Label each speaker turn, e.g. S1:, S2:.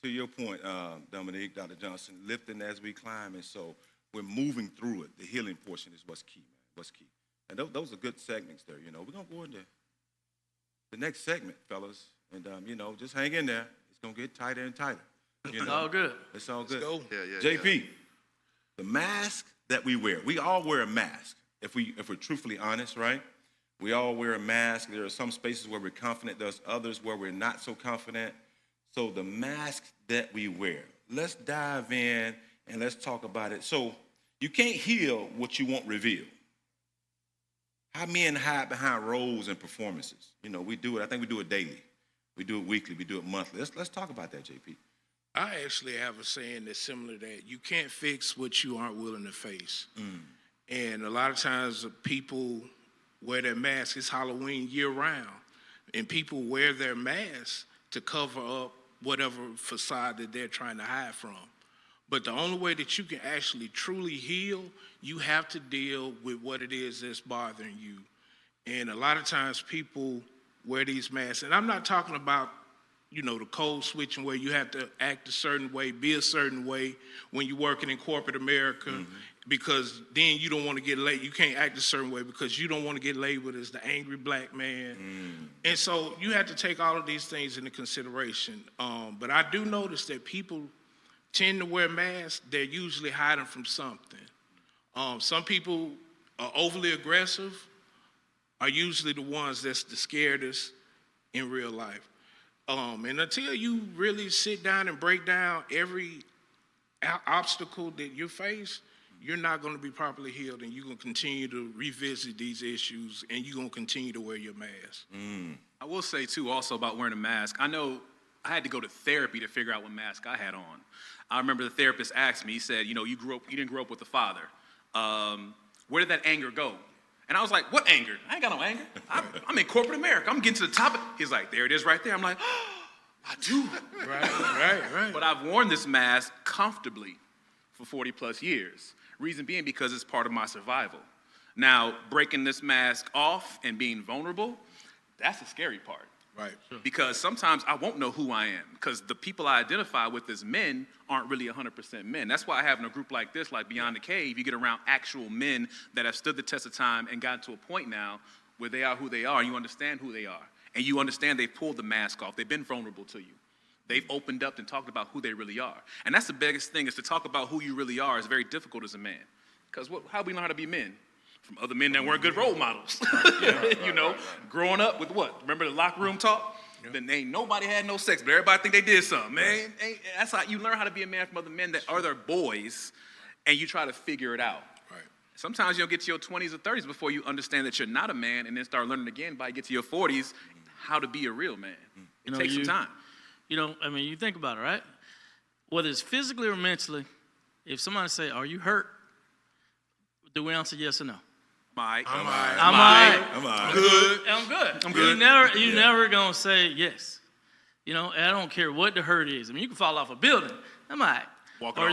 S1: to your point, Dominique, Dr. Johnson, lifting as we climb, and so we're moving through it. The healing portion is what's key, man. What's key. And those are good segments there. We're gonna go into the next segment, fellas, and just hang in there. It's gonna get tighter and tighter.
S2: It's all good.
S1: It's all good.
S3: Let's go.
S4: Yeah.
S1: JP, the mask that we wear. We all wear a mask. If we're truthfully honest, right? We all wear a mask. There are some spaces where we're confident. There's others where we're not so confident. So the mask that we wear. Let's dive in and let's talk about it. So you can't heal what you won't reveal. How men hide behind roles and performances. We do it. I think we do it daily. We do it weekly. We do it monthly. Let's talk about that, JP.
S3: I actually have a saying that's similar to that. You can't fix what you aren't willing to face. And a lot of times people wear their mask. It's Halloween year-round. And people wear their masks to cover up whatever facade that they're trying to hide from. But the only way that you can actually truly heal, you have to deal with what it is that's bothering you. And a lot of times people wear these masks. And I'm not talking about, the code switching where you have to act a certain way, be a certain way when you're working in corporate America, because then you don't want to get labeled. You can't act a certain way because you don't want to get labeled as the angry black man. And so you have to take all of these things into consideration. But I do notice that people tend to wear masks. They're usually hiding from something. Some people are overly aggressive, are usually the ones that's the scaredest in real life. And until you really sit down and break down every obstacle that you face, you're not going to be properly healed, and you're going to continue to revisit these issues, and you're going to continue to wear your mask.
S5: I will say, too, also about wearing a mask. I know I had to go to therapy to figure out what mask I had on. I remember the therapist asked me, he said, you didn't grow up with a father. Where did that anger go? And I was like, what anger? I ain't got no anger. I'm in corporate America. I'm getting to the top. He's like, there it is right there. I'm like, I do.
S3: Right.
S5: But I've worn this mask comfortably for 40 plus years. Reason being because it's part of my survival. Now, breaking this mask off and being vulnerable, that's the scary part.
S3: Right.
S5: Because sometimes I won't know who I am, because the people I identify with as men aren't really 100% men. That's why having a group like this, like Beyond the Cave, you get around actual men that have stood the test of time and gotten to a point now where they are who they are, and you understand who they are. And you understand they've pulled the mask off. They've been vulnerable to you. They've opened up and talked about who they really are. And that's the biggest thing, is to talk about who you really are is very difficult as a man. Because how do we learn how to be men? From other men that weren't good role models. Growing up with what? Remember the locker room talk? Yeah. Then ain't nobody had no sex, but everybody think they did something, man. That's how you learn how to be a man from other men that are their boys, and you try to figure it out.
S3: Right.
S5: Sometimes you'll get to your 20s or 30s before you understand that you're not a man, and then start learning again by you get to your 40s how to be a real man. It takes some time.
S2: You think about it, right? Whether it's physically or mentally, if somebody say, are you hurt? Do we answer yes or no?
S5: I'm
S2: all right.
S1: I'm good.
S2: I'm good. You never gonna say yes. I don't care what the hurt is. You can fall off a building. I'm all right.
S5: Walking off.